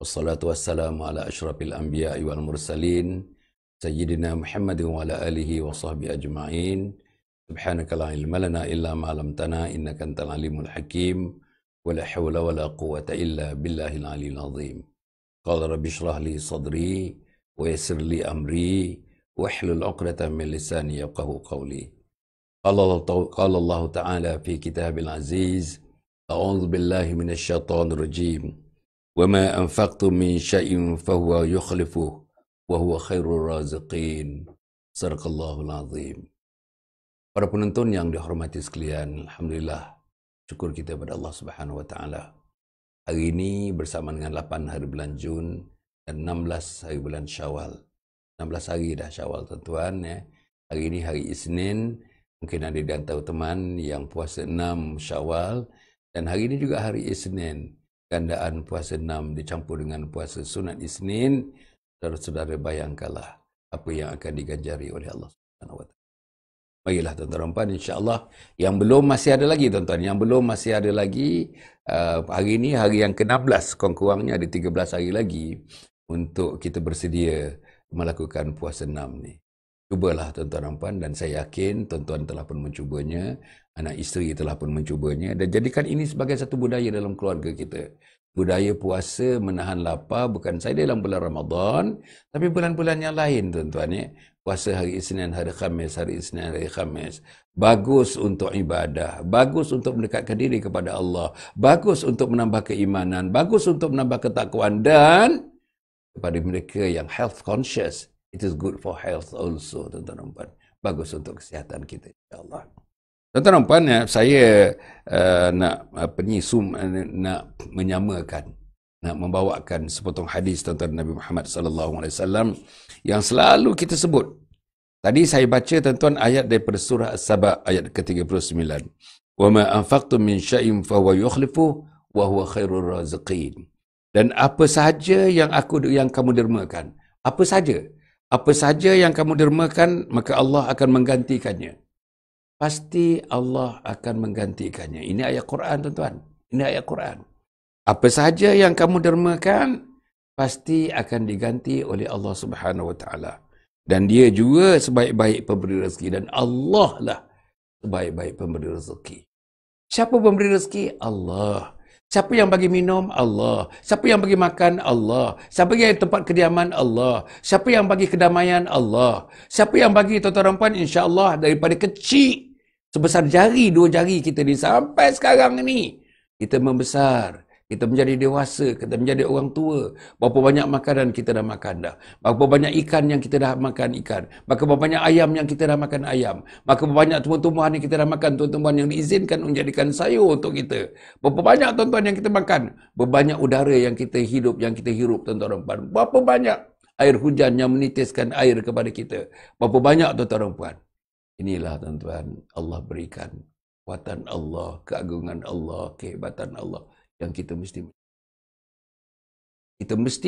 Wassalatu wassalamu ala asyrafil anbiya'i wal mursalin Sayyidina Muhammadin wa ala alihi wa sahbihi ajma'in. Subhanaka la ilma lana illa ma 'allamtana innaka antal alimul hakim. Wa la hawla wa la quwwata illa billahil aliyyil azim. Qala rabbi shrah li sadri wa yassir li amri wahlul 'uqdatam min lisani yafqahu qawli. Qala Allah ta'ala fi kitabil aziz. A'udzu billahi minasy syaithanir rajim. وَمَا أَنْفَقْتُم مِّن شَيْءٍ فَهُوَ يُخْلِفُهُ وَهُوَ خَيْرُ الرَّازِقِينَ. Sadaqallahul azim. Para penonton yang dihormati sekalian, alhamdulillah, syukur kita kepada Allah Subhanahu wa taala. Hari ini bersama dengan 8 hari bulan Jun dan 16 hari bulan Syawal. 16 hari dah Syawal tuan-tuan ya. Hari ini hari Isnin, mungkin ada di antara teman yang puasa 6 Syawal, dan hari ini juga hari Isnin. Gandaan puasa 6 dicampur dengan puasa sunat Isnin, saudara-saudara bayangkanlah apa yang akan diganjari oleh Allah Subhanahu wa taala. Baiklah tuan-tuan, insya-Allah yang belum masih ada lagi tuan-tuan, yang belum masih ada lagi, hari ini hari yang ke-16, kurang-kurangnya ada 13 hari lagi untuk kita bersedia melakukan puasa 6 ni. Cubalah tuan-tuan dan saya yakin tuan-tuan telah pun mencubanya, anak isteri telah pun mencubanya, dan jadikan ini sebagai satu budaya dalam keluarga kita. Budaya puasa menahan lapar bukan saja dalam bulan Ramadan, tapi bulan-bulan yang lain tuan-tuan ya. Puasa hari Isnin, hari Khamis, hari Isnin, hari Khamis. Bagus untuk ibadah, bagus untuk mendekatkan diri kepada Allah, bagus untuk menambah keimanan, bagus untuk menambah ketakwaan, dan kepada mereka yang health conscious, it is good for health also, tuan-tuan. Bagus untuk kesihatan kita, insyaAllah. Tuan-tuan, ya, saya nak nak menyamakan, nak membawakan sepotong hadis tuan-tuan Nabi Muhammad SAW yang selalu kita sebut. Tadi saya baca tuan-tuan ayat daripada surah As-Saba ayat ke-39. Wa ma anfaqtum min syai'in fa huwa yukhlifuhu wa huwa khairur raziqin. Dan apa sahaja yang kamu dermakan, apa sahaja yang kamu dermakan, maka Allah akan menggantikannya. Pasti Allah akan menggantikannya. Ini ayat Quran tuan-tuan. Ini ayat Quran. Apa sahaja yang kamu dermakan, pasti akan diganti oleh Allah Subhanahu wa taala. Dan dia juga sebaik-baik pemberi rezeki, dan Allah lah sebaik-baik pemberi rezeki. Siapa pemberi rezeki? Allah. Siapa yang bagi minum? Allah. Siapa yang bagi makan? Allah. Siapa yang tempat kediaman? Allah. Siapa yang bagi kedamaian? Allah. Siapa yang bagi tuan-tuan dan puan, insya-Allah daripada kecil sebesar jari, 2 jari kita ni sampai sekarang ni kita membesar, kita menjadi dewasa, kita menjadi orang tua. Berapa banyak makanan kita dah makan dah. Berapa banyak ikan yang kita dah makan ikan. Berapa banyak ayam yang kita dah makan ayam. Berapa banyak tumbuh-tumbuhan yang kita dah makan, tuan-tuan, yang diizinkan menjadikan sayur untuk kita. Berapa banyak tuan-tuan yang kita makan. Berapa banyak udara yang kita hidup, yang kita hirup, tuan-tuan dan puan. Berapa banyak air hujan yang menitiskan air kepada kita. Berapa banyak tuan-tuan dan puan. Inilah tuan-tuan, Allah berikan kekuatan Allah, keagungan Allah, kehebatan Allah yang kita mesti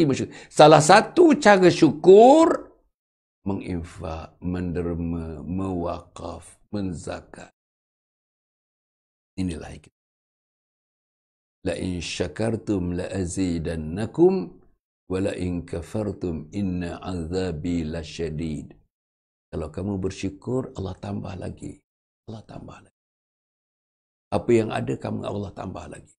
bersyukur. Salah satu cara syukur, menginfak, menderma, mewakaf, menzakat. Inilah kita. La in syakartum la azidannakum wa la in kafartum inna azabi lasyadid. Kalau kamu bersyukur, Allah tambah lagi. Allah tambah lagi. Apa yang ada kamu, Allah tambah lagi.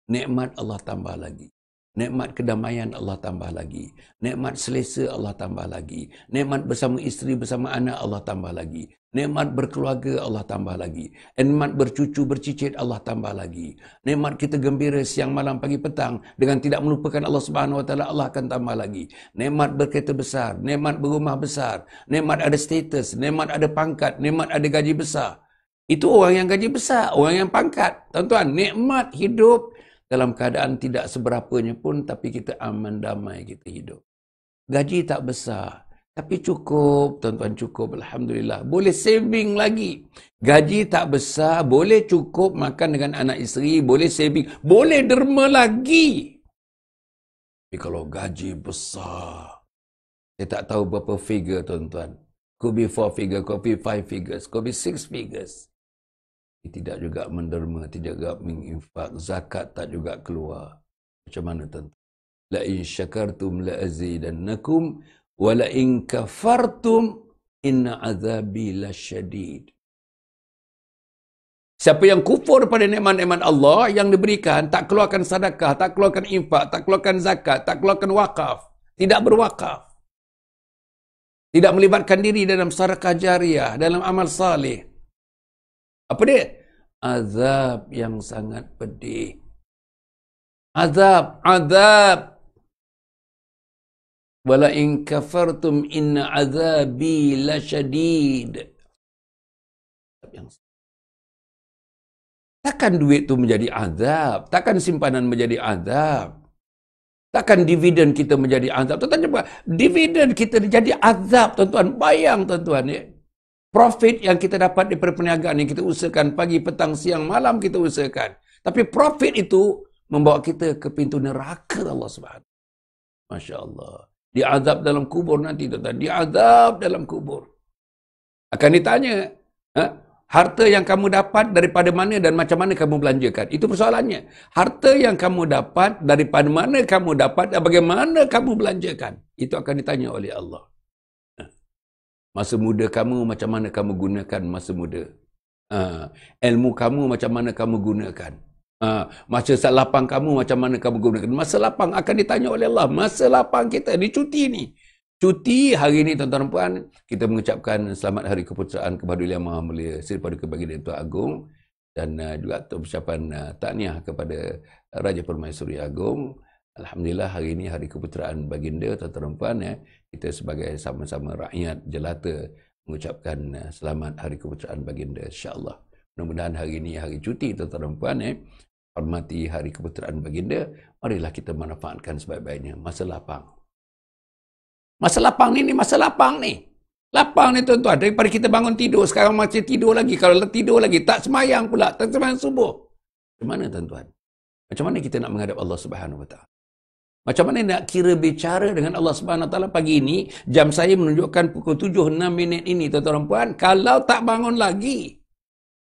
Nikmat Allah tambah lagi. Nikmat kedamaian Allah tambah lagi. Nikmat selesa Allah tambah lagi. Nikmat bersama isteri, bersama anak Allah tambah lagi. Nikmat berkeluarga Allah tambah lagi. Nikmat bercucu, bercicit Allah tambah lagi. Nikmat kita gembira siang, malam, pagi, petang dengan tidak melupakan Allah Subhanahu wa taala, Allah akan tambah lagi. Nikmat berkereta besar, nikmat berumah besar, nikmat ada status, nikmat ada pangkat, nikmat ada gaji besar. Itu orang yang gaji besar, orang yang pangkat. Tuan-tuan, nikmat hidup dalam keadaan tidak seberapanya pun, tapi kita aman damai kita hidup. Gaji tak besar, tapi cukup, tuan-tuan, cukup. Alhamdulillah. Boleh saving lagi. Gaji tak besar, boleh cukup makan dengan anak isteri, boleh saving, boleh derma lagi. Tapi kalau gaji besar, saya tak tahu berapa figure, tuan-tuan. Could be 4 figure, could be 5 figures, could be 6 figures. Tidak juga menderma, tidak juga menginfak, zakat tak juga keluar. Macam mana tuan-tuan? la in syakartum la azidannakum wa la in kafartum inna azabi lasyadid. Siapa yang kufur pada nikmat-nikmat Allah yang diberikan, tak keluarkan sedekah, tak keluarkan infak, tak keluarkan zakat, tak keluarkan wakaf, tidak berwakaf, tidak melibatkan diri dalam sedekah jariah, dalam amal saleh. Apa dia? Azab yang sangat pedih. Azab. Wala in kafartum inna azabi lasyadid. Takkan duit tu menjadi azab, takkan simpanan menjadi azab, takkan dividen kita menjadi azab. Tuan-tuan cuba, dividen kita jadi azab, tuan-tuan. Bayang, tuan-tuan, ya. Profit yang kita dapat daripada perniagaan yang kita usahakan pagi, petang, siang, malam kita usahakan. Tapi profit itu membawa kita ke pintu neraka Allah Subhanahu. Masya Allah. Diazab dalam kubur nanti, tuan-tuan. Diazab dalam kubur. Akan ditanya, harta yang kamu dapat daripada mana dan macam mana kamu belanjakan? Itu persoalannya. Harta yang kamu dapat daripada mana kamu dapat dan bagaimana kamu belanjakan? Itu akan ditanya oleh Allah. Masa muda kamu macam mana kamu gunakan masa muda? Ilmu kamu macam mana kamu gunakan? Masa lapang kamu macam mana kamu gunakan? Masa lapang akan ditanya oleh Allah. Masa lapang kita di cuti ni. Cuti hari ini, tuan-tuan dan puan, kita mengucapkan selamat hari keputeraan kepada Yang Maha Mulia Sri Paduka Baginda Tuan Agong, dan juga ucapan tahniah kepada Raja Permaisuri Agong. Alhamdulillah hari ini hari keputeraan Baginda, tuan-tuan dan puan, kita sebagai sama-sama rakyat jelata mengucapkan selamat hari keputeraan Baginda, insya-Allah. Mudah-mudahan hari ini hari cuti, tuan-tuan dan puan, hormati hari keputeraan Baginda, marilah kita manfaatkan sebaik-baiknya masa lapang. Masa lapang ni masa lapang ni. Lapang ni, tuan-tuan. Daripada kita bangun tidur, sekarang masih tidur lagi. Kalau tidur lagi, tak semayang pula. Tak semayang subuh. Macam mana, tuan-tuan? Macam mana kita nak menghadap Allah Subhanahu Wa Taala? Macam mana nak kira bicara dengan Allah Subhanahu Wa Taala pagi ini? Jam saya menunjukkan pukul 7:06 ini, tuan-tuan dan puan. Kalau tak bangun lagi,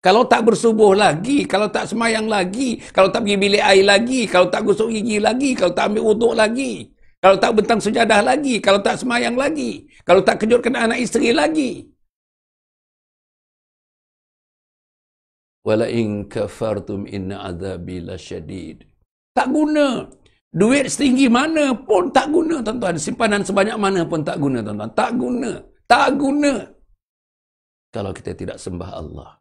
kalau tak bersubuh lagi, kalau tak semayang lagi, kalau tak pergi bilik air lagi, kalau tak gosok gigi lagi, kalau tak ambil wuduk lagi, kalau tak bentang sejadah lagi, kalau tak semayang lagi, kalau tak kejutkan anak isteri lagi. Wala in kafartum inna azabi lasyadid. Tak guna. Duit setinggi mana pun tak guna, tuan-tuan. Simpanan sebanyak mana pun tak guna, tuan-tuan. Tak guna. Tak guna. Kalau kita tidak sembah Allah.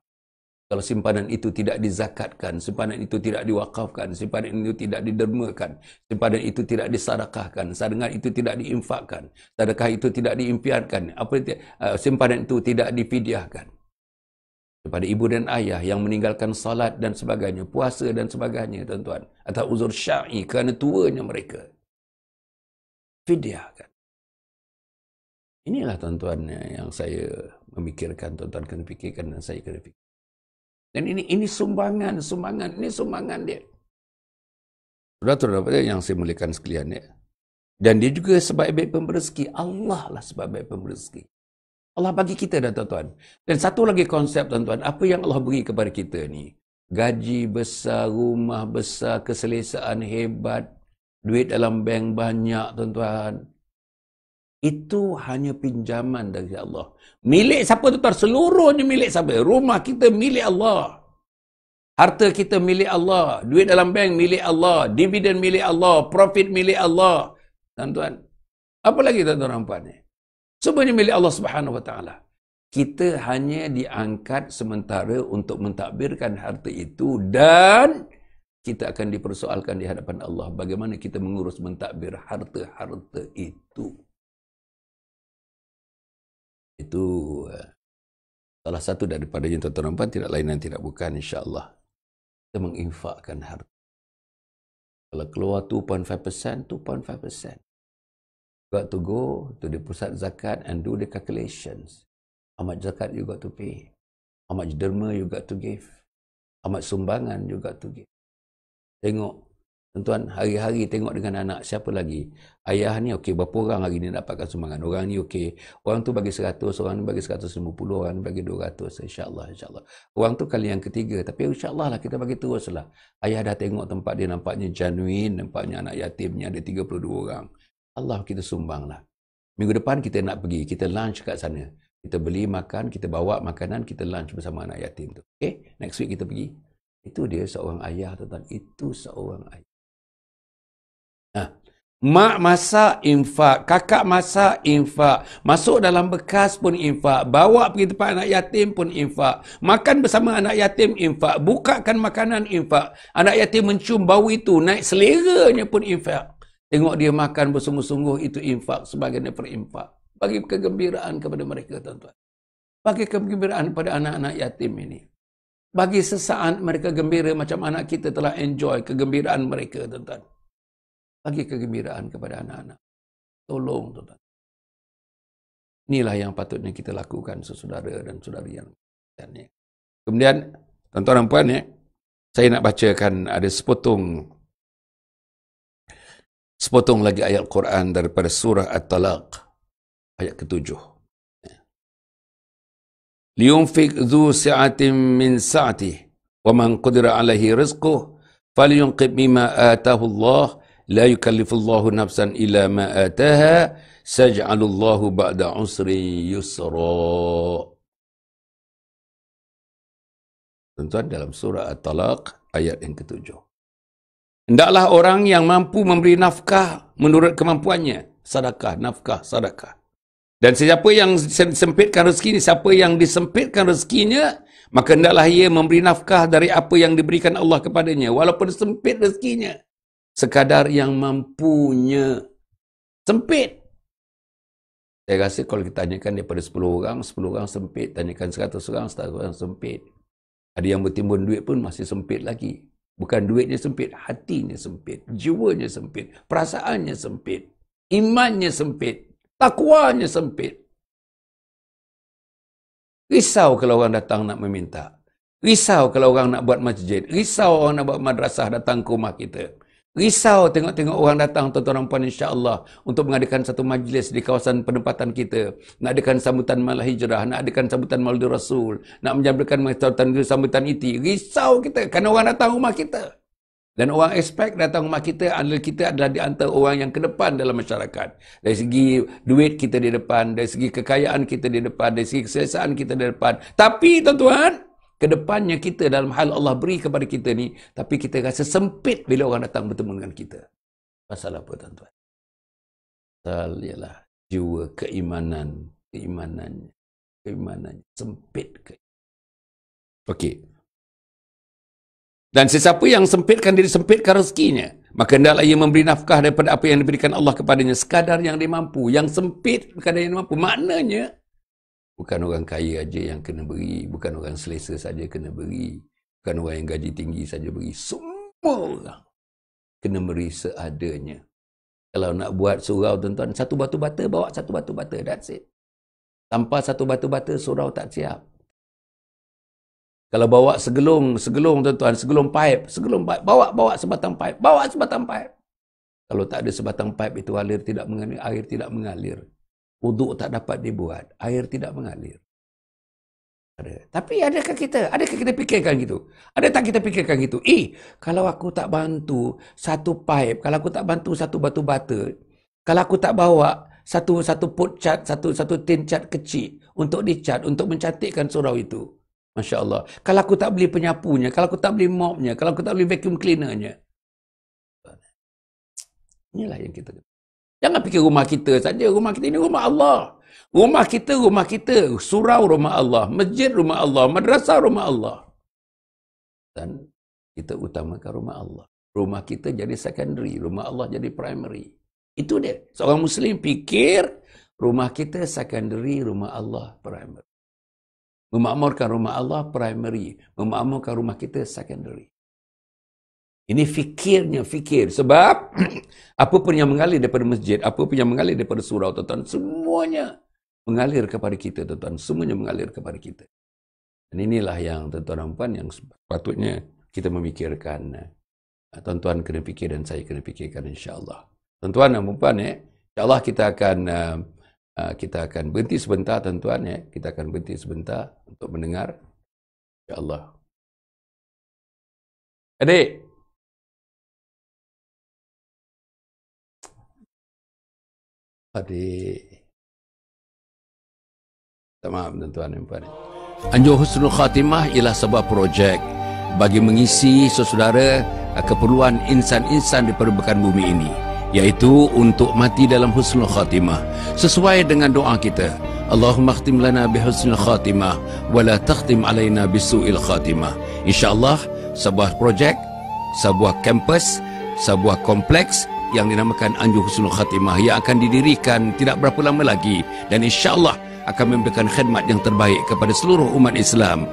Kalau simpanan itu tidak dizakatkan, simpanan itu tidak diwakafkan, simpanan itu tidak didermakan, simpanan itu tidak disedekahkan, sedekah itu tidak diinfakkan, sedekah itu tidak diimpiankan, simpanan itu tidak difidyahkan. Kepada ibu dan ayah yang meninggalkan salat dan sebagainya, puasa dan sebagainya, tuan-tuan, atau uzur syar'i kerana tuanya mereka. Fidyahkan. Inilah, tuan-tuan, yang saya memikirkan, tuan-tuan kena fikirkan dan saya kena fikirkan. Dan ini sumbangan dia. Saudara-saudara yang saya muliakan sekalian, ya. Dan dia juga sebaik-baik pemberezeki. Allah lah sebaik-baik pemberezeki. Allah bagi kita dah, tuan-tuan. Dan satu lagi konsep, tuan-tuan, apa yang Allah beri kepada kita ni? Gaji besar, rumah besar, keselesaan hebat, duit dalam bank banyak, tuan-tuan. Itu hanya pinjaman dari Allah. Milik siapa, tuan-tuan? Seluruhnya milik siapa? Rumah kita milik Allah. Harta kita milik Allah. Duit dalam bank milik Allah. Dividen milik Allah. Profit milik Allah. Tuan-tuan. Apa lagi, tuan-tuan rampan ni? Semuanya milik Allah Subhanahu Wa Taala. Kita hanya diangkat sementara untuk mentadbirkan harta itu, dan kita akan dipersoalkan di hadapan Allah bagaimana kita mengurus mentadbir harta-harta itu. Itu salah satu daripadanya, tuan-tuan dan puan, tidak lain dan tidak bukan, insya-Allah kita menginfakkan harta. Kalau keluar 2.5%, 2.5%. Got to go to the pusat zakat and do the calculations. How much zakat you got to pay? How much derma you got to give? How much sumbangan you got to give? Tengok, Tuan-tuan, hari-hari tengok dengan anak, siapa lagi? Ayah ni okey, berapa orang hari ni dapatkan sumbangan? Orang ni okey. Orang tu bagi 100, orang ni bagi 150, orang ni bagi 200. InsyaAllah, insyaAllah. Orang tu kali yang ketiga. Tapi insyaAllah lah kita bagi teruslah. Ayah dah tengok tempat dia nampaknya genuine, nampaknya anak yatimnya ada 32 orang. Allah kita sumbanglah. Minggu depan kita nak pergi, kita lunch kat sana. Kita beli makan, kita bawa makanan, kita lunch bersama anak yatim tu. Okay? Next week kita pergi. Itu dia seorang ayah, tuan-tuan. Itu seorang ayah. Mak masak infak, kakak masak infak, masuk dalam bekas pun infak, bawa pergi tempat anak yatim pun infak, makan bersama anak yatim infak, bukakan makanan infak, anak yatim mencium bau itu, naik seleranya pun infak. Tengok dia makan bersungguh-sungguh, itu infak sebagai daripada infak. Bagi kegembiraan kepada mereka, tuan-tuan. Bagi kegembiraan pada anak-anak yatim ini. Bagi sesaat mereka gembira macam anak kita telah enjoy kegembiraan mereka, tuan-tuan. Bagi kegembiraan kepada anak-anak. Tolong, tuan-tuan. Inilah yang patutnya kita lakukan, saudara dan saudari yang lainnya. Kemudian, tuan-tuan dan puan, saya nak bacakan ada sepotong lagi ayat Quran daripada surah At-Talaq, ayat ke-7. Liyunfik dhu si'atin min sa'atih, wa man qudira alaihi rizquh, falyunqib mimma atahu Allah, la yukallifullahu nafsan illa ma ataha, saj'alullahu ba'da usri yusra. Tuan-tuan, dalam surah At-Talaq ayat yang ke-7. Hendaklah orang yang mampu memberi nafkah menurut kemampuannya, sedekah, nafkah, sedekah. Dan siapa yang disempitkan rezeki, siapa yang disempitkan rezekinya, maka hendaklah ia memberi nafkah dari apa yang diberikan Allah kepadanya, walaupun sempit rezekinya. Sekadar yang mampunya. Sempit. Saya rasa kalau kita tanyakan daripada 10 orang sempit. Tanyakan 100 orang, 100 orang sempit. Ada yang bertimbun duit pun masih sempit lagi. Bukan duitnya sempit, hatinya sempit. Jiwanya sempit. Perasaannya sempit. Imannya sempit. Takwanya sempit. Risau kalau orang datang nak meminta. Risau kalau orang nak buat masjid. Risau orang nak buat madrasah datang ke rumah kita. Risau tengok-tengok orang datang, tuan-tuan dan puan, insya-Allah, untuk mengadakan satu majlis di kawasan penempatan kita. Nak adakan sambutan malam hijrah, nak adakan sambutan Maulid Rasul, nak menjalankan sambutan IT. Risau kita kerana orang datang rumah kita. Dan orang expect datang rumah kita adalah di antara orang yang ke depan dalam masyarakat. Dari segi duit kita di depan, dari segi kekayaan kita di depan, dari segi keselesaan kita di depan. Tapi tuan-tuan, kedepannya kita dalam hal Allah beri kepada kita ni, tapi kita rasa sempit bila orang datang bertemu dengan kita. Pasal apa, tuan-tuan? Pasal ialah jiwa keimanannya sempit. Okey. Dan sesiapa yang sempitkan diri, sempitkan rezekinya, maka hendaklah ia memberi nafkah daripada apa yang diberikan Allah kepadanya, sekadar yang dia mampu. Yang sempit, sekadar yang dia mampu. Maknanya, bukan orang kaya aja yang kena beri, bukan orang selesa saja kena beri, bukan orang yang gaji tinggi saja beri. Semua orang kena beri seadanya. Kalau nak buat surau, tuan-tuan, satu batu bata, bawa satu batu bata, that's it. Tanpa satu batu bata, surau tak siap. Kalau bawa segelung, tuan-tuan, segelung pipe, bawa sebatang pipe, Kalau tak ada sebatang pipe itu, air tidak mengalir. Wuduk tak dapat dibuat, air tidak mengalir. Ada. Tapi adakah kita fikirkan gitu? Ada tak kita fikirkan gitu? Kalau aku tak bantu satu pipe, kalau aku tak bantu satu batu bata, kalau aku tak bawa satu pot cat, satu tin cat kecil untuk dicat, untuk mencantikkan surau itu. Masya Allah. Kalau aku tak beli penyapunya, kalau aku tak beli mopnya, kalau aku tak beli vacuum cleanernya. Inilah yang kita. Jangan fikir rumah kita saja. Rumah kita ini rumah Allah. Rumah kita. Surau rumah Allah. Masjid rumah Allah. Madrasah rumah Allah. Dan kita utamakan rumah Allah. Rumah kita jadi secondary. Rumah Allah jadi primary. Itu dia. Seorang Muslim fikir rumah kita secondary, rumah Allah primary. Memakmurkan rumah Allah primary. Memakmurkan rumah kita secondary. Ini fikir. Sebab apa pun yang mengalir daripada masjid, apa pun yang mengalir daripada surau, tuan-tuan, semuanya mengalir kepada kita, tuan-tuan. Semuanya mengalir kepada kita. Dan inilah yang, tuan-tuan dan puan, yang sepatutnya kita memikirkan. Tuan-tuan kena fikir dan saya kena fikirkan insya-Allah. Tuan-tuan dan puan insya-Allah kita akan berhenti sebentar tuan-tuan Kita akan berhenti sebentar untuk mendengar insya-Allah. Adik. Tak maaf tuan-tuan dan puan. Anjur Husnul Khatimah ialah sebuah projek bagi mengisi saudara keperluan insan-insan di permukaan bumi ini, iaitu untuk mati dalam Husnul Khatimah sesuai dengan doa kita. Allahumma khtim lana bi husnul khatimah wa la takhtim alaina bisu'il khatimah. Insya-Allah sebuah projek, sebuah kampus, sebuah kompleks yang dinamakan Anjur Husnul Khatimah yang akan didirikan tidak berapa lama lagi, dan insya-Allah akan memberikan khidmat yang terbaik kepada seluruh umat Islam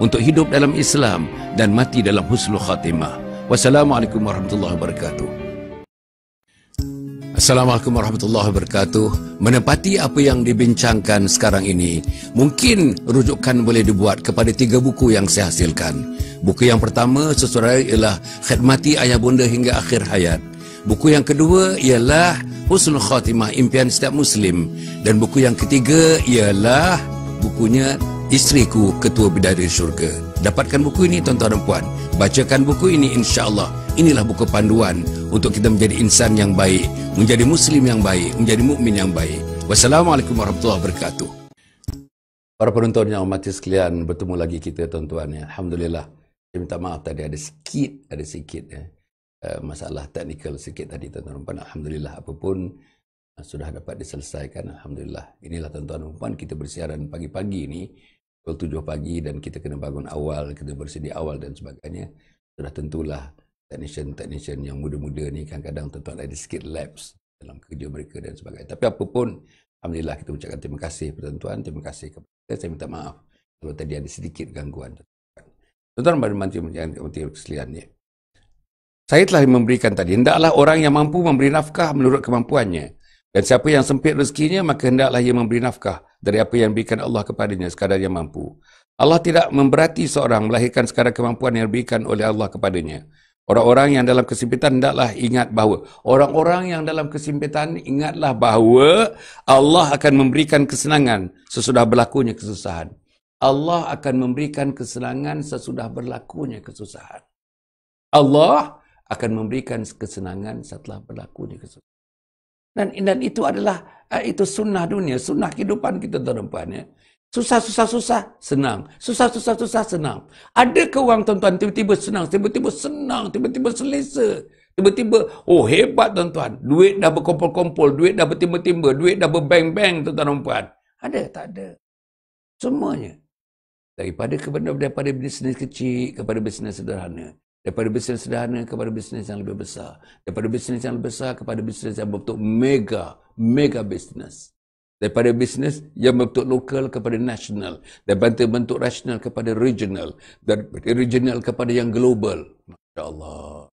untuk hidup dalam Islam dan mati dalam husnul khatimah. Wassalamualaikum warahmatullahi wabarakatuh. Assalamualaikum warahmatullahi wabarakatuh. Menepati apa yang dibincangkan sekarang ini, mungkin rujukan boleh dibuat kepada 3 buku yang saya hasilkan. Buku yang pertama, saudara, ialah Khidmati Ayah Bunda Hingga Akhir Hayat. Buku yang kedua ialah Husnul Khatimah, Impian Setiap Muslim. Dan buku yang ketiga ialah bukunya Isteriku, Ketua Bidadari Syurga. Dapatkan buku ini tuan-tuan dan puan. Bacakan buku ini, insya-Allah. Inilah buku panduan untuk kita menjadi insan yang baik, menjadi Muslim yang baik, menjadi mukmin yang baik. Wassalamualaikum warahmatullahi wabarakatuh. Para penonton yang hormati sekalian, bertemu lagi kita tuan-tuan. Alhamdulillah. Saya minta maaf tadi ada sikit masalah teknikal sikit tadi tuan-tuan dan puan. Alhamdulillah, apapun sudah dapat diselesaikan. Alhamdulillah. Inilah tuan-tuan dan puan, kita bersiaran pagi-pagi ni pukul 7 pagi dan kita kena bangun awal, kena bersedia awal dan sebagainya. Sudah tentulah technician yang muda-muda ni kadang-kadang tuan-tuan ada sikit lapse dalam kerja mereka dan sebagainya. Tapi apapun, alhamdulillah kita ucapkan terima kasih kepada tuan-tuan, terima kasih kepada kita. Saya minta maaf kalau tadi ada sedikit gangguan. Tuan-tuan dan puan sekalian ni, saya telah memberikan tadi, hendaklah orang yang mampu memberi nafkah menurut kemampuannya. Dan siapa yang sempit rezekinya, maka hendaklah ia memberi nafkah dari apa yang diberikan Allah kepadanya sekadar yang mampu. Allah tidak memberati seorang melahirkan sekadar kemampuan yang diberikan oleh Allah kepadanya. Orang-orang yang dalam kesempitan hendaklah ingat bahawa Allah akan memberikan kesenangan sesudah berlakunya kesusahan. Allah akan memberikan kesenangan sesudah berlakunya kesusahan. Allah akan memberikan kesenangan setelah berlakunya kesusahan. Dan itu adalah sunnah dunia, sunnah kehidupan kita tuan-tuan ya. Susah, senang. Susah, senang. Ada ke orang tuan-tuan tiba-tiba senang, tiba-tiba selesa. Tiba-tiba, oh hebat tuan-tuan. Duit dah berkumpul-kumpul, duit dah bertimba-timba, duit dah berbang-bang tuan-tuan dan puan. Ada, tak ada. Semuanya. Daripada bisnes kecil kepada bisnes sederhana. Daripada bisnes sederhana kepada bisnes yang lebih besar. Daripada bisnes yang lebih besar kepada bisnes yang berbentuk mega bisnes. Daripada bisnes yang berbentuk lokal kepada nasional. Daripada bentuk nasional kepada regional. Daripada regional kepada yang global. Masya Allah.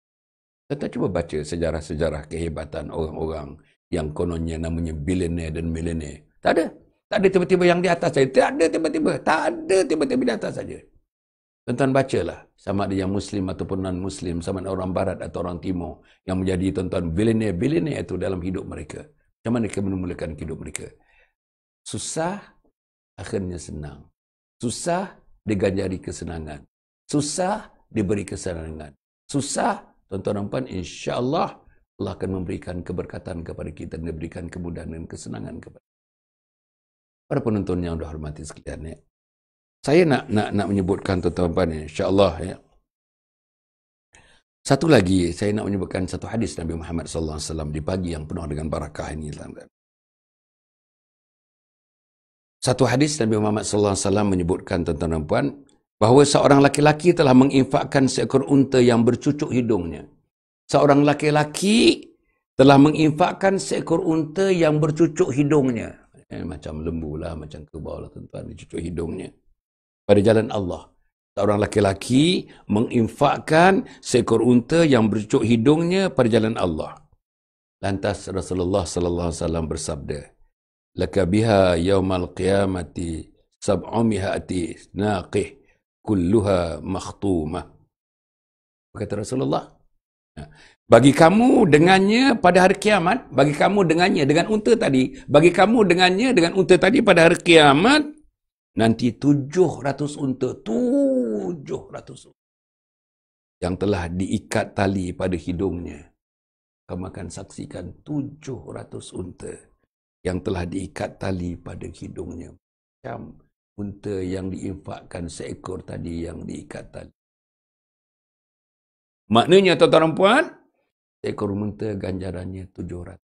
Kita cuba baca sejarah-sejarah kehebatan orang-orang yang kononnya namanya billionaire dan millionaire. Tak ada. Tak ada tiba-tiba yang di atas saja. Tak ada tiba-tiba di atas saja. Tuan-tuan bacalah, sama ada yang Muslim ataupun non-Muslim, sama ada orang Barat atau orang Timur, yang menjadi tuan-tuan billionaire itu dalam hidup mereka. Macam mana mereka memulakan hidup mereka? Susah, akhirnya senang. Susah, diganjari kesenangan. Susah, diberi kesenangan. Susah, tuan-tuan dan puan, insya-Allah Allah akan memberikan keberkatan kepada kita dan memberikan kemudahan dan kesenangan kepada kita. Para penonton yang dihormati sekalian ya. Saya nak menyebutkan tuan-tuan ya, insya-Allah ya. Satu lagi, saya nak menyebutkan satu hadis Nabi Muhammad sallallahu alaihi wasallam di pagi yang penuh dengan barakah ini. Satu hadis Nabi Muhammad sallallahu alaihi wasallam menyebutkan tuan-tuan dan puan bahawa seorang laki-laki telah menginfakkan seekor unta yang bercucuk hidungnya. Seorang laki-laki telah menginfakkan seekor unta yang bercucuk hidungnya. Macam lembu lah, macam kerbau lah tuan-tuan, dicucuk hidungnya. Pada jalan Allah. Seorang laki-laki menginfakkan seekor unta yang bercucuk hidungnya pada jalan Allah. Lantas Rasulullah sallallahu alaihi wasallam bersabda, "Laka biha yaumal qiyamati sab'umihati naqih kulluha makhtumah." Kata Rasulullah, Bagi kamu dengannya pada hari kiamat, bagi kamu dengannya dengan unta tadi, bagi kamu dengannya dengan unta tadi pada hari kiamat, nanti 700 unta, 700 unta yang telah diikat tali pada hidungnya. Kamu akan saksikan 700 unta yang telah diikat tali pada hidungnya. Macam unta yang diinfakkan seekor tadi yang diikat tali. Maknanya tuan-tuan dan puan, seekor unta ganjarannya 700.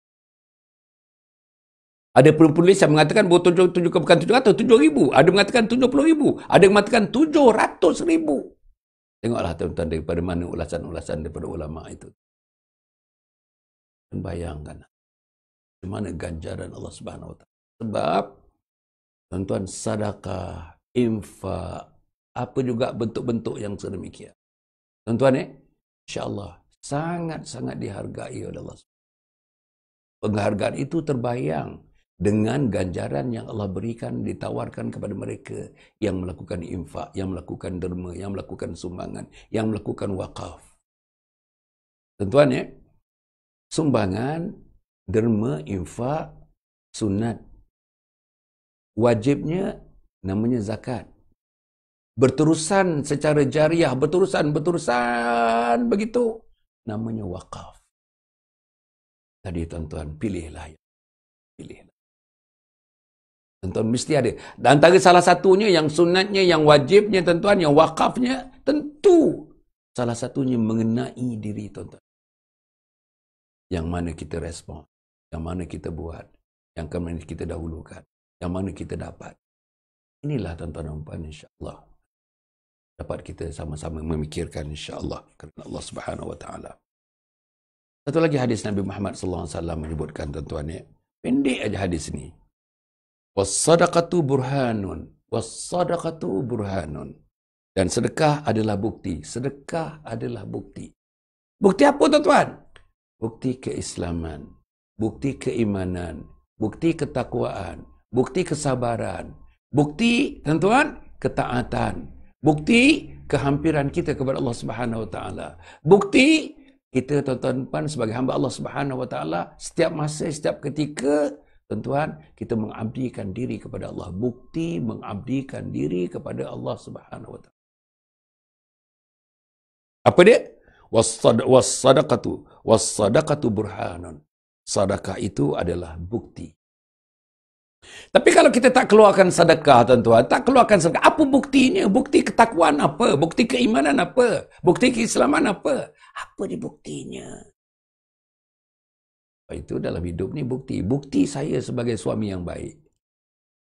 Ada penulis yang mengatakan bukan 700, 7,000. Ada mengatakan 70,000. Ada yang mengatakan 700,000. Tengoklah tuan-tuan daripada mana ulasan-ulasan daripada ulama itu. Bayangkan bagaimana ganjaran Allah Subhanahu Wa Taala. Sebab tuan-tuan, sedekah, infak, apa juga bentuk-bentuk yang sedemikian. Tuan-tuan, insya-Allah sangat-sangat dihargai oleh Allah. Penghargaan itu terbayang dengan ganjaran yang Allah berikan, ditawarkan kepada mereka yang melakukan infak, yang melakukan derma, yang melakukan sumbangan, yang melakukan wakaf. Tuan-tuan, sumbangan, derma, infak, sunat. Wajibnya namanya zakat. Berterusan secara jariah, berterusan begitu, namanya wakaf. Tadi tuan-tuan, pilihlah. Tuan-tuan mesti ada. Dan antara salah satunya yang sunatnya, yang wajibnya tuan-tuan, yang wakafnya, tentu salah satunya mengenai diri tuan-tuan. Yang mana kita respon, yang mana kita buat, yang mana kita dahulukan, yang mana kita dapat. Inilah tuan-tuan dan puan, insya-Allah dapat kita sama-sama memikirkan, insya-Allah, kerana Allah Subhanahu Wa Taala. Satu lagi hadis Nabi Muhammad sallallahu alaihi wasallam menyebutkan, tuan-tuan, pendek aja hadis ini. Was-sadaqatu burhanun, was-sadaqatu burhanun. Dan sedekah adalah bukti. Sedekah adalah bukti. Bukti apa, tuan-tuan? Bukti keislaman, bukti keimanan, bukti ketakwaan, bukti kesabaran, bukti, tuan-tuan, ketaatan, bukti kehampiran kita kepada Allah Subhanahu Wa Taala. Bukti kita, tuan-tuan, sebagai hamba Allah Subhanahu Wa Taala, setiap masa, setiap ketika, tuan-tuan, kita mengabdikan diri kepada Allah. Bukti mengabdikan diri kepada Allah Subhanahu Wa Taala. Apa dia? Was-sadaqatu burhanun. Sedekah itu adalah bukti. Tapi kalau kita tak keluarkan sedekah, tuan-tuan, tak keluarkan sedekah, apa buktinya? Bukti ketakwaan apa? Bukti keimanan apa? Bukti keislaman apa? Apa dia buktinya? Itu dalam hidup ni bukti. Bukti saya sebagai suami yang baik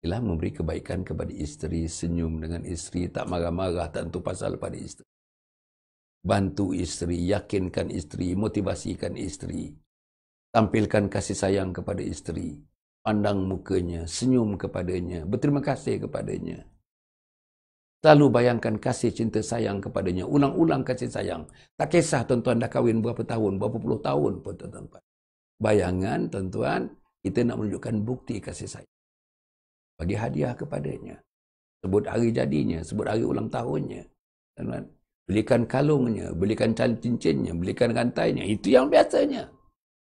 ialah memberi kebaikan kepada isteri, senyum dengan isteri, tak marah-marah, tak tentu pasal pada isteri. Bantu isteri, yakinkan isteri, motivasikan isteri. Tampilkan kasih sayang kepada isteri. Pandang mukanya, senyum kepadanya, berterima kasih kepadanya. Selalu bayangkan kasih cinta sayang kepadanya. Ulang-ulang kasih sayang. Tak kisah tuan-tuan dah kahwin berapa tahun, berapa puluh tahun pun tuan-tuan. Bayangan tuan-tuan, kita nak menunjukkan bukti kasih sayang. Bagi hadiah kepadanya. Sebut hari jadinya, sebut hari ulang tahunnya. Tuan-tuan. Belikan kalungnya, belikan cincinnya, belikan rantainya. Itu yang biasanya.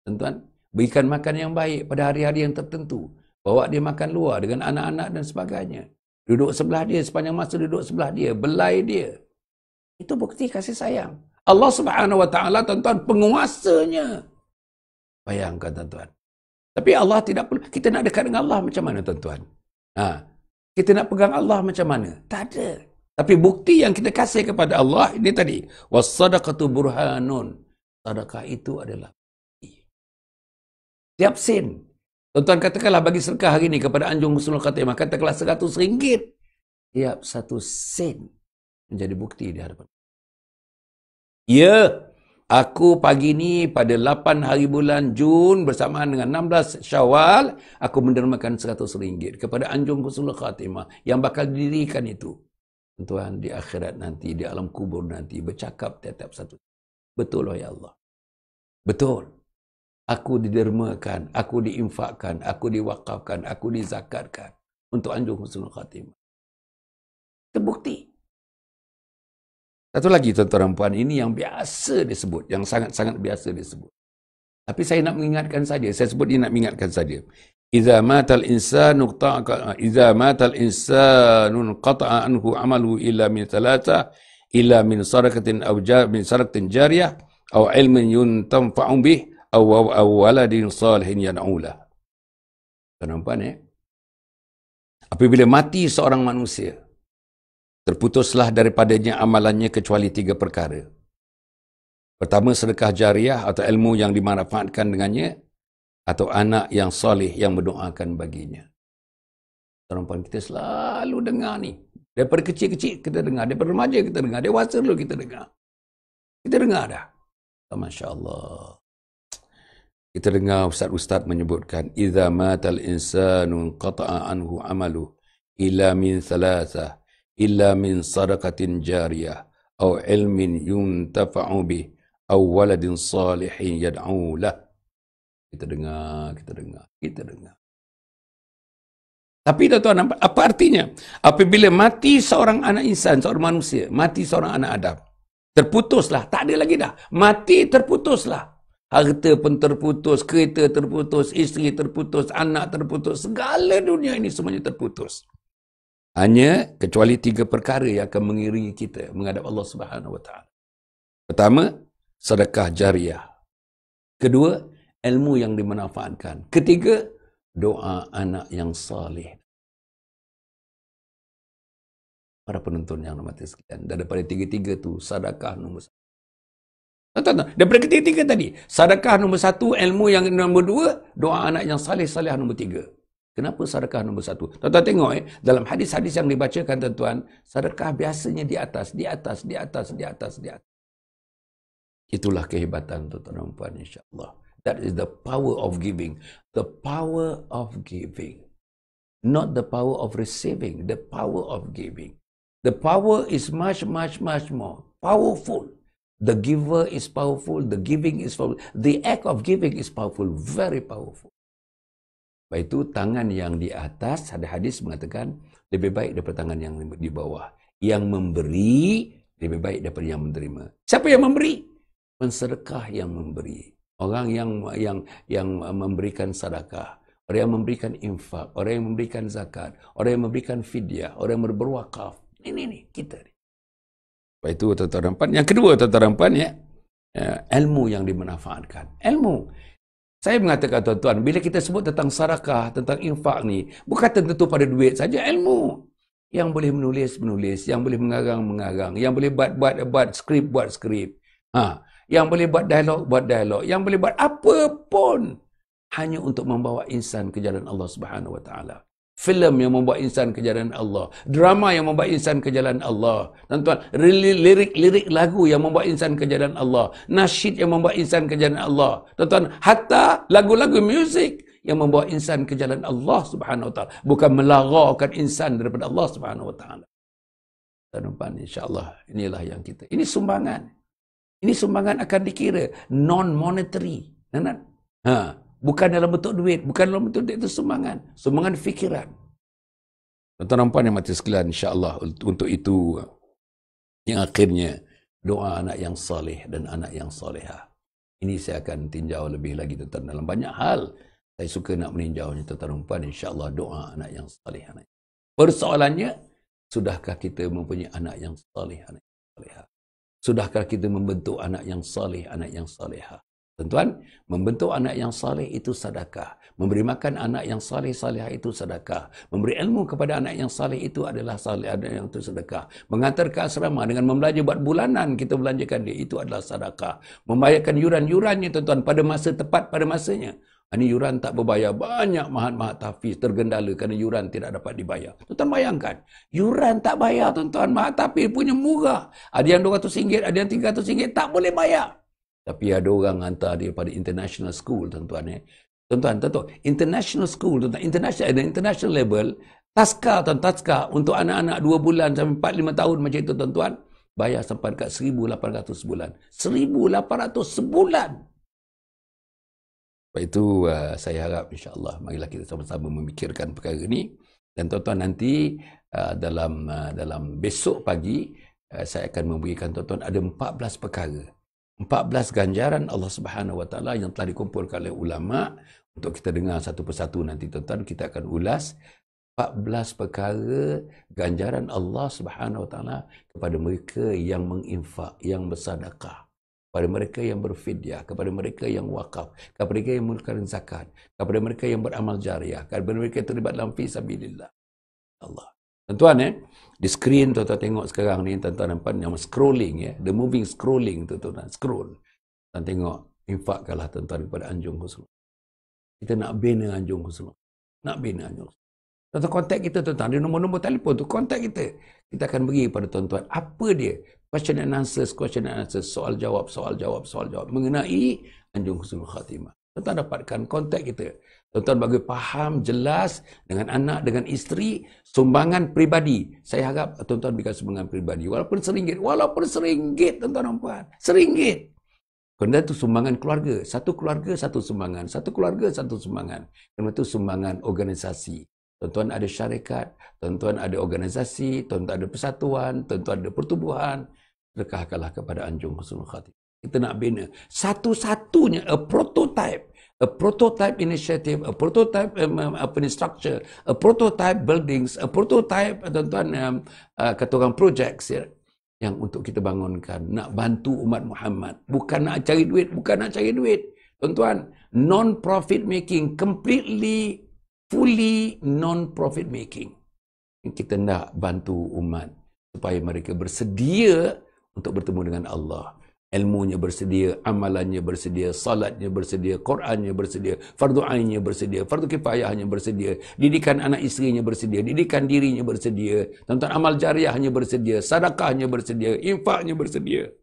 Tuan-tuan, berikan makan yang baik pada hari-hari yang tertentu. Bawa dia makan luar dengan anak-anak dan sebagainya. Duduk sebelah dia, sepanjang masa duduk sebelah dia, belai dia. Itu bukti kasih sayang. Allah Subhanahu Wa Taala, tuan-tuan, penguasanya. Bayangkan, tuan-tuan. Tapi Allah tidak perlu. Kita nak dekat dengan Allah macam mana, tuan-tuan? Kita nak pegang Allah macam mana? Tak ada. Tapi bukti yang kita kasih kepada Allah, ini tadi. Was-sadaqatu burhanun. Sedekah itu adalah bukti. Tiap sen. Tuan-tuan, katakanlah bagi sedekah hari ini kepada Anjung Husnul Khatimah, katakanlah RM100. Tiap 1 sen menjadi bukti di hadapan. Ya, aku pagi ini pada 8 hari bulan Jun bersamaan dengan 16 Syawal, aku mendermakan RM100 kepada Anjung Husnul Khatimah yang bakal didirikan itu. Tuan, di akhirat nanti, di alam kubur nanti, bercakap tiap-tiap satu. Betul, ya Allah. Betul. Aku didermakan, aku diinfakkan, aku diwakafkan, aku dizakatkan untuk Anjung Husnul Khatimah. Itu bukti. Satu lagi tuan-tuan dan puan, ini yang biasa disebut, yang sangat-sangat biasa disebut. Tapi saya nak mengingatkan saja, saya sebut dia nak mengingatkan saja. Idza matal insanu qata'a anhu amalu illa min thalatha illa min sadaqatin aw min sadaqatin jariyah aw ilmin yuntanfa'u bih aw waladin salihin yad'u lah. Tuan-tuan apabila mati seorang manusia, terputuslah daripadanya amalannya kecuali 3 perkara. Pertama, sedekah jariah atau ilmu yang dimanfaatkan dengannya, atau anak yang soleh yang mendoakan baginya. Tuan-tuan, kita selalu dengar ni. Daripada kecil-kecil kita dengar, daripada remaja kita dengar, dewasa dulu kita dengar. Kita dengar dah. Masya Allah. Kita dengar ustaz-ustaz menyebutkan, idza matal insanu qata'a anhu amalu illa min thalathah illa min sadaqatin jariyah aw ilmin yuntafa'u bih aw waladin salihin yad'u lah. Kita dengar. Tapi tuan-tuan, apa artinya? Apabila mati seorang anak insan, seorang manusia, mati seorang anak Adam, terputuslah, tak ada lagi dah. Mati, terputuslah. Harta pun terputus, kereta terputus, isteri terputus, anak terputus, segala dunia ini semuanya terputus. Hanya kecuali 3 perkara yang akan mengiringi kita menghadap Allah Subhanahu Wa Taala. Pertama, sedekah jariah. Kedua, ilmu yang dimanfaatkan. Ketiga, doa anak yang saleh. Para penonton yang hormati sekalian, daripada 3 tu, sedekah nombor 1. Daripada ketiga tadi, sedekah nombor 1, ilmu yang nombor 2, doa anak yang saleh-saleh nombor 3. Kenapa sedekah nombor 1? Tuan-tuan tengok dalam hadis-hadis yang dibacakan tuan-tuan, sedekah biasanya di atas. Itulah kehebatan tuan-tuan dan puan, insya-Allah. That is the power of giving. The power of giving. Not the power of receiving, the power of giving. The power is much more powerful. The giver is powerful, the giving is powerful. The act of giving is powerful, very powerful. Baik itu tangan yang di atas, ada hadis mengatakan lebih baik daripada tangan yang di bawah. Yang memberi lebih baik daripada yang menerima. Siapa yang memberi? Pensedekah yang memberi. Orang yang memberikan sedekah, orang yang memberikan infak, orang yang memberikan zakat, orang yang memberikan fidyah, orang yang berwakaf. Ini kita ni. Baik itu tuan-tuan dan puan. Yang kedua tuan-tuan dan puan ilmu yang dimanfaatkan. Ilmu. Saya mengatakan tuan-tuan, bila kita sebut tentang sedekah, tentang infak ni, bukan tentu pada duit saja, ilmu. Yang boleh menulis, yang boleh mengarang, yang boleh buat skrip. Yang boleh buat dialog, yang boleh buat apa pun hanya untuk membawa insan ke jalan Allah Subhanahu Wa Taala. Filem yang membawa insan ke jalan Allah, drama yang membawa insan ke jalan Allah, tuan-tuan, lirik lagu yang membawa insan ke jalan Allah, nasyid yang membawa insan ke jalan Allah, tuan-tuan, hatta lagu-lagu muzik yang membawa insan ke jalan Allah Subhanahu Wa Taala, bukan melaraukan insan daripada Allah Subhanahu Wa Taala. Tuan-tuan, insya-Allah inilah yang kita. Ini sumbangan. Ini sumbangan akan dikira non-monetary. Bukan dalam bentuk duit, bukan dalam bentuk duit, itu sumbangan. Sumbangan fikiran. Tuan-tuan dan puan yang mati sekalian, insya-Allah untuk itu yang akhirnya doa anak yang saleh dan anak yang salehah. Ini saya akan tinjau lebih lagi tuan-tuan dalam banyak hal. Saya suka nak meninjaunya tuan-tuan dan puan, insya-Allah doa anak yang saleh. Persoalannya, sudahkah kita mempunyai anak yang saleh, anak yang salehah? Sudahkah kita membentuk anak yang saleh, anak yang salehah? Tuan-tuan, membentuk anak yang saleh itu sedekah. Memberi makan anak yang saleh-salehah itu sedekah. Memberi ilmu kepada anak yang saleh itu adalah saleh, ada yang itu sedekah. Mengantar ke asrama dengan membelanja buat bulanan, kita belanjakan dia, itu adalah sedekah. Membayarkan yuran-yurannya tuan-tuan pada masa tepat, pada masanya. Ini yuran tak berbayar, banyak mahat-mahat tahfiz tergendala kerana yuran tidak dapat dibayar. Tuan-tuan bayangkan, yuran tak bayar tuan-tuan, mahat tahfiz punya murah. Ada yang RM200, ada yang RM300, tak boleh bayar. Tapi ada orang hantar dia pada international school, tuan-tuan. Tuan-tuan, international school, tuan-tuan, international level, taska untuk anak-anak 2 bulan sampai 4-5 tahun macam itu, tuan-tuan, bayar sampai dekat 1,800 sebulan. 1,800 sebulan. Sebab itu saya harap insya-Allah marilah kita sama-sama memikirkan perkara ini. Dan tuan-tuan nanti dalam besok pagi saya akan memberikan tuan-tuan ada 14 perkara. 14 ganjaran Allah Subhanahu Wa Taala yang telah dikumpulkan oleh ulama. Untuk kita dengar satu persatu nanti tuan-tuan, kita akan ulas 14 perkara ganjaran Allah Subhanahu Wa Taala kepada mereka yang menginfak, yang bersedekah, kepada mereka yang berfidyah, kepada mereka yang wakaf, kepada mereka yang mengeluarkan zakat, kepada mereka yang beramal jariah, kepada mereka yang terlibat dalam fi sabilillah. Allah. Tuan-tuan di skrin tuan-tuan tengok sekarang ni, tuan-tuan nampak nama scrolling the moving scrolling tuan-tuan, scroll. Tuan tengok, infakkanlah tuan-tuan kepada Anjung Husnul. Kita nak bina Anjung Husnul. Nak bina Anjung Husnul. Tuan-tuan kontak kita tuan-tuan, ada nombor-nombor telefon tu, kontak kita. Kita akan beri pada tuan-tuan apa dia? Question and answers, soal jawab mengenai Anjung Husnul Khatimah. Tuan-tuan dapatkan kontak kita. Tuan-tuan bagi faham jelas dengan anak, dengan isteri, sumbangan peribadi. Saya harap tuan-tuan berikan sumbangan peribadi. Walaupun seringgit tuan-tuan dan puan. Seringgit. Kerana itu sumbangan keluarga. Satu keluarga, satu sumbangan. Satu keluarga, satu sumbangan. Kerana itu sumbangan organisasi. Tuan-tuan ada syarikat, tuan-tuan ada organisasi, tuan-tuan ada persatuan, tuan-tuan ada pertubuhan. Sedekahkanlah kepada Anjung Husnul Khatimah. Kita nak bina satu-satunya a prototype initiative, a prototype structure, a prototype buildings, a prototype tuan-tuan kata orang projects yang untuk kita bangunkan, nak bantu umat Muhammad, bukan nak cari duit, tuan-tuan, non-profit making, completely fully non-profit making. Kita nak bantu umat supaya mereka bersedia untuk bertemu dengan Allah. Ilmunya bersedia, amalannya bersedia, salatnya bersedia, Qurannya bersedia, fardu ainnya bersedia, fardu kifayahnya bersedia, didikan anak isterinya bersedia, didikan dirinya bersedia, tuan-tuan amal jariahnya bersedia, sedekahnya bersedia, infaknya bersedia.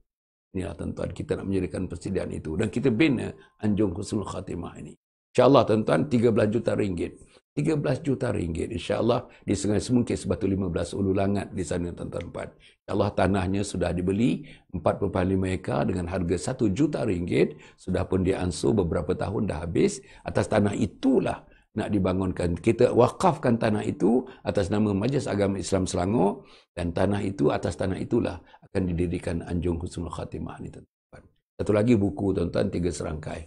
Inilah tuan-tuan, kita nak menjadikan persediaan itu dan kita bina Anjung Husnul Khatimah ini. InsyaAllah tuan-tuan 13 juta ringgit. 13 juta ringgit insyaAllah di Sungai Semungkis Batu 15 Ulu Langat di sana tuan-tuan. InsyaAllah tanahnya sudah dibeli 4.5 ekar dengan harga 1 juta ringgit. Sudah pun diansur beberapa tahun dah habis. Atas tanah itulah nak dibangunkan. Kita wakafkan tanah itu atas nama Majlis Agama Islam Selangor. Dan tanah itu, atas tanah itulah akan didirikan Anjung Husnul Khatimah ni tuan-tuan. Satu lagi buku tuan-tuan, 3 serangkai.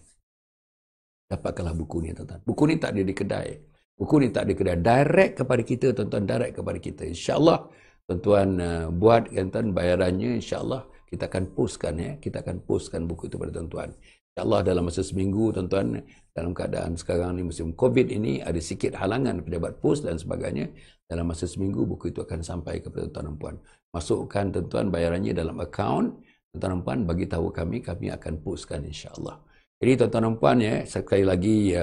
Dapatkanlah buku ni tuan-tuan. Buku ni tak ada di kedai. Buku ni tak ada kedai. Direct kepada kita tuan-tuan, direct kepada kita. InsyaAllah tuan-tuan buat tuan-tuan bayarannya, insyaAllah kita akan postkan kita akan postkan buku itu pada tuan-tuan. InsyaAllah dalam masa seminggu tuan-tuan, dalam keadaan sekarang ni musim COVID ini ada sikit halangan pejabat pos dan sebagainya. Dalam masa seminggu buku itu akan sampai kepada tuan-tuan dan puan. Masukkan tuan-tuan bayarannya dalam akaun, tuan-tuan dan puan bagi tahu kami akan postkan insyaAllah. Jadi tuan-tuan dan puan sekali lagi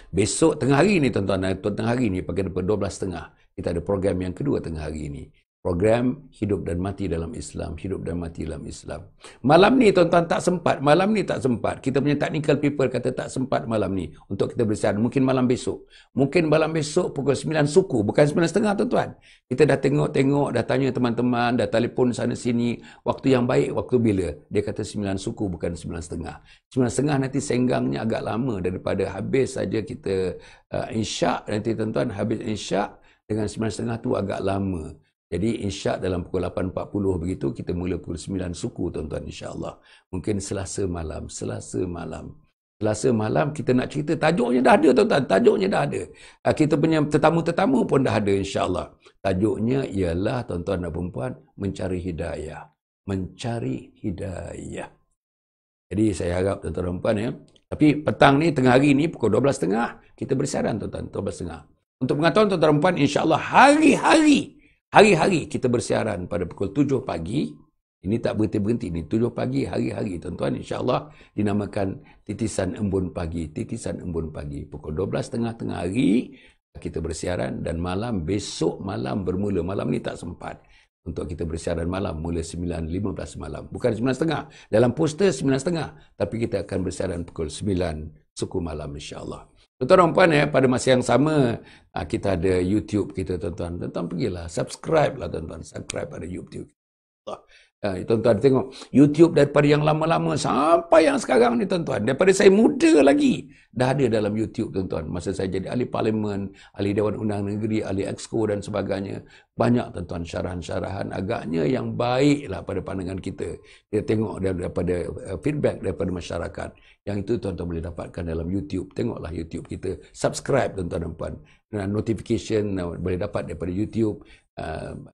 besok tengah hari ni tuan-tuan, tengah hari ni pagi 12.30 kita ada program yang kedua tengah hari ni. Program Hidup dan Mati dalam Islam. Hidup dan Mati dalam Islam. Malam ni tuan-tuan tak sempat. Malam ni tak sempat. Kita punya technical people kata tak sempat malam ni untuk kita bersiaran. Mungkin malam besok. Mungkin malam besok pukul 9 suku. Bukan 9.30 tuan-tuan. Kita dah tengok-tengok, dah tanya teman-teman, dah telefon sana sini. Waktu yang baik, waktu bila? Dia kata 9 suku bukan 9.30. 9.30 nanti senggangnya agak lama daripada habis saja kita insya' nanti tuan-tuan. Habis insya' dengan 9.30 tu agak lama. Jadi insya' dalam pukul 8.40 begitu, kita mula pukul 9 suku tuan-tuan insyaAllah. Mungkin Selasa malam. Selasa malam kita nak cerita, tajuknya dah ada tuan-tuan, tajuknya dah ada. Kita punya tetamu-tetamu pun dah ada insyaAllah. Tajuknya ialah tuan-tuan dan perempuan, mencari hidayah. Mencari hidayah. Jadi saya harap tuan-tuan dan perempuan tapi petang ni, tengah hari ni pukul 12.30 kita bersiaran tuan-tuan, 12.30. Untuk pengetahuan tuan-tuan dan perempuan, insyaAllah hari-hari kita bersiaran pada pukul 7 pagi. Ini tak berhenti-berhenti. Ini 7 pagi, hari-hari tuan-tuan. InsyaAllah dinamakan Titisan Embun Pagi. Titisan Embun Pagi. Pukul 12.30 tengah hari kita bersiaran. Dan malam, besok malam bermula. Malam ni tak sempat untuk kita bersiaran malam. Mula 9.15 malam. Bukan 9.30. Dalam poster 9.30. Tapi kita akan bersiaran pukul 9 suku malam insyaAllah. Tuan-tuan dan puan pada masa yang sama kita ada YouTube kita tuan-tuan. Tuan-tuan pergilah subscribe lah tuan-tuan, subscribe pada YouTube. Tuan-tuan tengok YouTube daripada yang lama-lama sampai yang sekarang ni tuan-tuan. Daripada saya muda lagi dah ada dalam YouTube, tuan-tuan. Masa saya jadi ahli parlimen, ahli Dewan Undang Negeri, ahli Exco dan sebagainya, banyak, tuan-tuan, syarahan-syarahan agaknya yang baiklah pada pandangan kita. Kita tengok daripada feedback daripada masyarakat. Yang itu tuan-tuan boleh dapatkan dalam YouTube. Tengoklah YouTube kita. Subscribe, tuan-tuan dan puan. Dan notification boleh dapat daripada YouTube.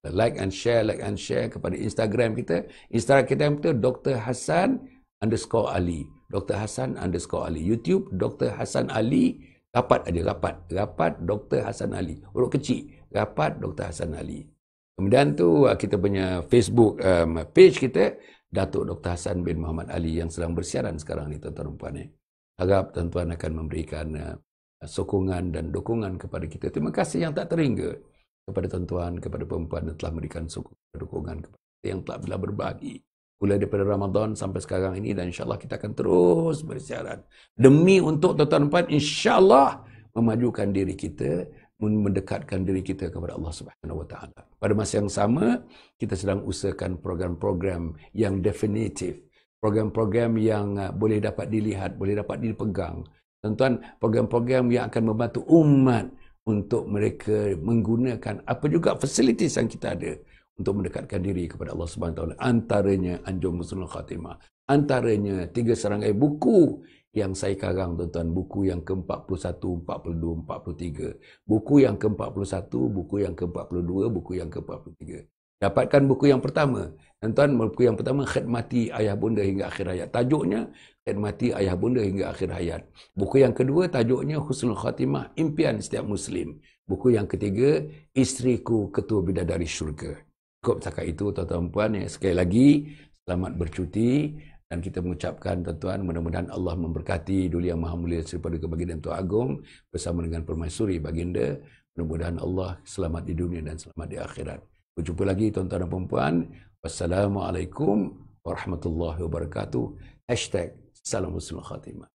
Like and share kepada Instagram kita. Instagram kita Dr. Hassan_Ali. Dr. Hassan_Ali. YouTube Dr. Hassan Ali. Rapat Dr. Hassan Ali. Huruf kecil. Rapat Dr. Hassan Ali. Kemudian tu kita punya Facebook page kita, Datuk Dr. Hassan bin Muhammad Ali, yang sedang bersiaran sekarang ni, tuan-tuan dan puan. Harap tuan-tuan akan memberikan sokongan dan dukungan kepada kita. Terima kasih yang tak terhingga kepada tuan-tuan, kepada perempuan yang telah memberikan sokongan dan dukungan kepada kita, yang telah berbagi mulai daripada Ramadan sampai sekarang ini, dan insyaAllah kita akan terus bersiaran demi untuk tuan-tuan dan puan insyaAllah memajukan diri kita, mendekatkan diri kita kepada Allah Subhanahu Wa Taala. Pada masa yang sama, kita sedang usahakan program-program yang definitif, program-program yang boleh dapat dilihat, boleh dapat dipegang. Tuan-tuan, program-program yang akan membantu umat untuk mereka menggunakan apa juga fasilitas yang kita ada untuk mendekatkan diri kepada Allah Subhanahu Wa Taala. Antaranya Anjum Husnul Khatimah, antaranya 3 serangkai buku yang saya karang, tuan-tuan. Buku yang ke-41, 42, 43. Buku yang ke-41, buku yang ke-42, buku yang ke-43. Dapatkan buku yang pertama. Tuan-tuan, buku yang pertama, Khidmati Ayah Bunda Hingga Akhir Hayat. Tajuknya, Khidmati Ayah Bunda Hingga Akhir Hayat. Buku yang kedua, tajuknya Husnul Khatimah, Impian Setiap Muslim. Buku yang ketiga, Isteriku Ketua Bidadari Syurga. Cukup setakat itu, tuan-tuan puan. Sekali lagi, selamat bercuti. Dan kita mengucapkan, tuan-tuan, mudah-mudahan Allah memberkati Duli Yang Maha Mulia Sri Paduka Baginda Tuan Agong bersama dengan Permaisuri Baginda. Mudah-mudahan Allah selamat di dunia dan selamat di akhirat. Berjumpa lagi, tuan-tuan dan perempuan. Wassalamualaikum warahmatullahi wabarakatuh. #Salam Husnul Khatimah.